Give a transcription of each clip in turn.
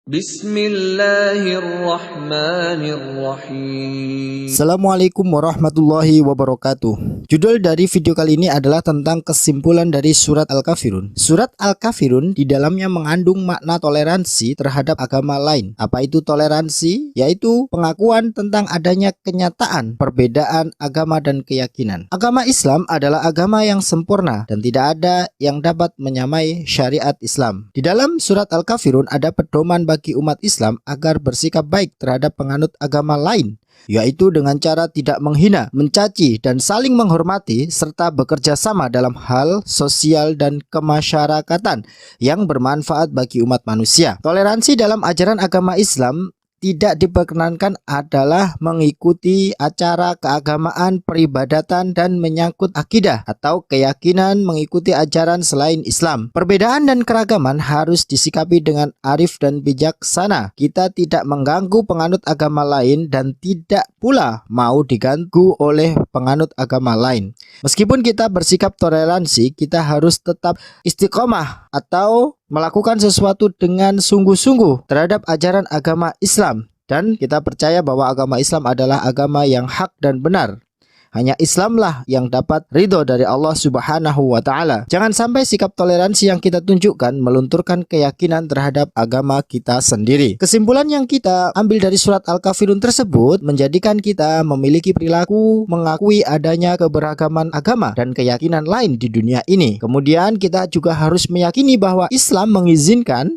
Bismillahirrahmanirrahim. Assalamualaikum warahmatullahi wabarakatuh. Judul dari video kali ini adalah tentang kesimpulan dari surat Al-Kafirun. Surat Al-Kafirun di dalamnya mengandung makna toleransi terhadap agama lain. Apa itu toleransi? Yaitu pengakuan tentang adanya kenyataan perbedaan agama dan keyakinan. Agama Islam adalah agama yang sempurna dan tidak ada yang dapat menyamai syariat Islam. Di dalam surat Al-Kafirun ada pedoman bagi umat Islam agar bersikap baik terhadap penganut agama lain, yaitu dengan cara tidak menghina, mencaci, dan saling menghormati, serta bekerja sama dalam hal sosial dan kemasyarakatan yang bermanfaat bagi umat manusia. Toleransi dalam ajaran agama Islam tidak diperkenankan adalah mengikuti acara keagamaan, peribadatan, dan menyangkut akidah atau keyakinan mengikuti ajaran selain Islam. Perbedaan dan keragaman harus disikapi dengan arif dan bijaksana. Kita tidak mengganggu penganut agama lain dan tidak pula mau diganggu oleh penganut agama lain. Meskipun kita bersikap toleransi, kita harus tetap istiqomah atau melakukan sesuatu dengan sungguh-sungguh terhadap ajaran agama Islam, dan kita percaya bahwa agama Islam adalah agama yang hak dan benar. Hanya Islamlah yang dapat ridho dari Allah Subhanahu wa Ta'ala. Jangan sampai sikap toleransi yang kita tunjukkan melunturkan keyakinan terhadap agama kita sendiri. Kesimpulan yang kita ambil dari surat Al-Kafirun tersebut menjadikan kita memiliki perilaku mengakui adanya keberagaman agama dan keyakinan lain di dunia ini. Kemudian kita juga harus meyakini bahwa Islam mengizinkan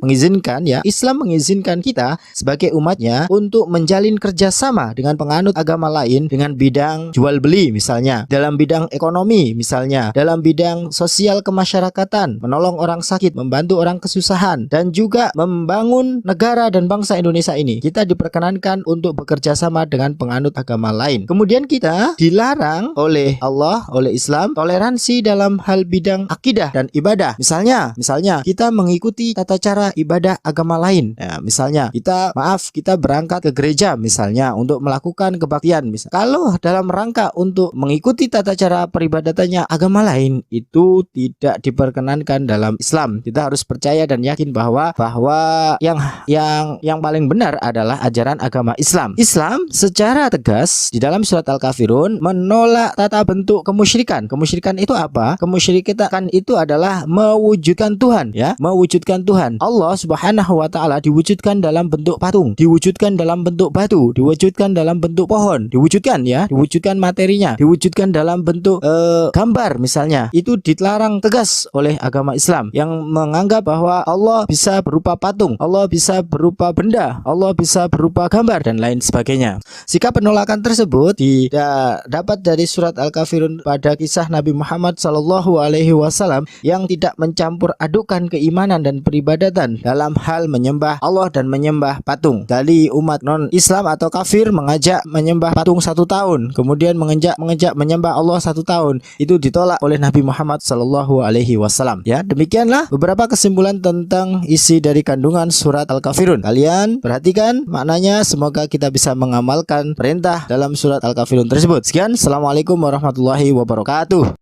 kita sebagai umatnya untuk menjalin kerjasama dengan penganut agama lain dengan bidang jual beli, misalnya dalam bidang ekonomi, misalnya dalam bidang sosial kemasyarakatan, menolong orang sakit, membantu orang kesusahan, dan juga membangun negara dan bangsa Indonesia ini. Kita diperkenankan untuk bekerja sama dengan penganut agama lain. Kemudian kita dilarang oleh Allah, oleh Islam, toleransi dalam hal bidang akidah dan ibadah. Misalnya kita mengikuti tata cara ibadah agama lain. Ya, misalnya kita berangkat ke gereja misalnya untuk melakukan kebaktian. Kalau dalam rangka untuk mengikuti tata cara peribadatannya agama lain, itu tidak diperkenankan dalam Islam. Kita harus percaya dan yakin bahwa yang paling benar adalah ajaran agama Islam. Islam secara tegas di dalam surat Al-Kafirun menolak tata bentuk kemusyrikan. Kemusyrikan itu apa? Kemusyrikan itu adalah mewujudkan Tuhan, ya, mewujudkan Tuhan. Allah Subhanahu wa Ta'ala diwujudkan dalam bentuk patung, diwujudkan dalam bentuk batu, diwujudkan dalam bentuk pohon, diwujudkan materinya, diwujudkan dalam bentuk gambar misalnya. Itu dilarang tegas oleh agama Islam yang menganggap bahwa Allah bisa berupa patung, Allah bisa berupa benda, Allah bisa berupa gambar, dan lain sebagainya. Sikap penolakan tersebut tidak dapat dari surat Al-Kafirun pada kisah Nabi Muhammad SAW yang tidak mencampur adukan keimanan dan peribadatan dalam hal menyembah Allah dan menyembah patung. Dari umat non-Islam atau kafir mengajak menyembah patung 1 tahun, kemudian mengajak menyembah Allah 1 tahun, itu ditolak oleh Nabi Muhammad SAW. Ya, demikianlah beberapa kesimpulan tentang isi dari kandungan surat Al-Kafirun. Kalian perhatikan maknanya, semoga kita bisa mengamalkan perintah dalam surat Al-Kafirun tersebut. Sekian, assalamualaikum warahmatullahi wabarakatuh.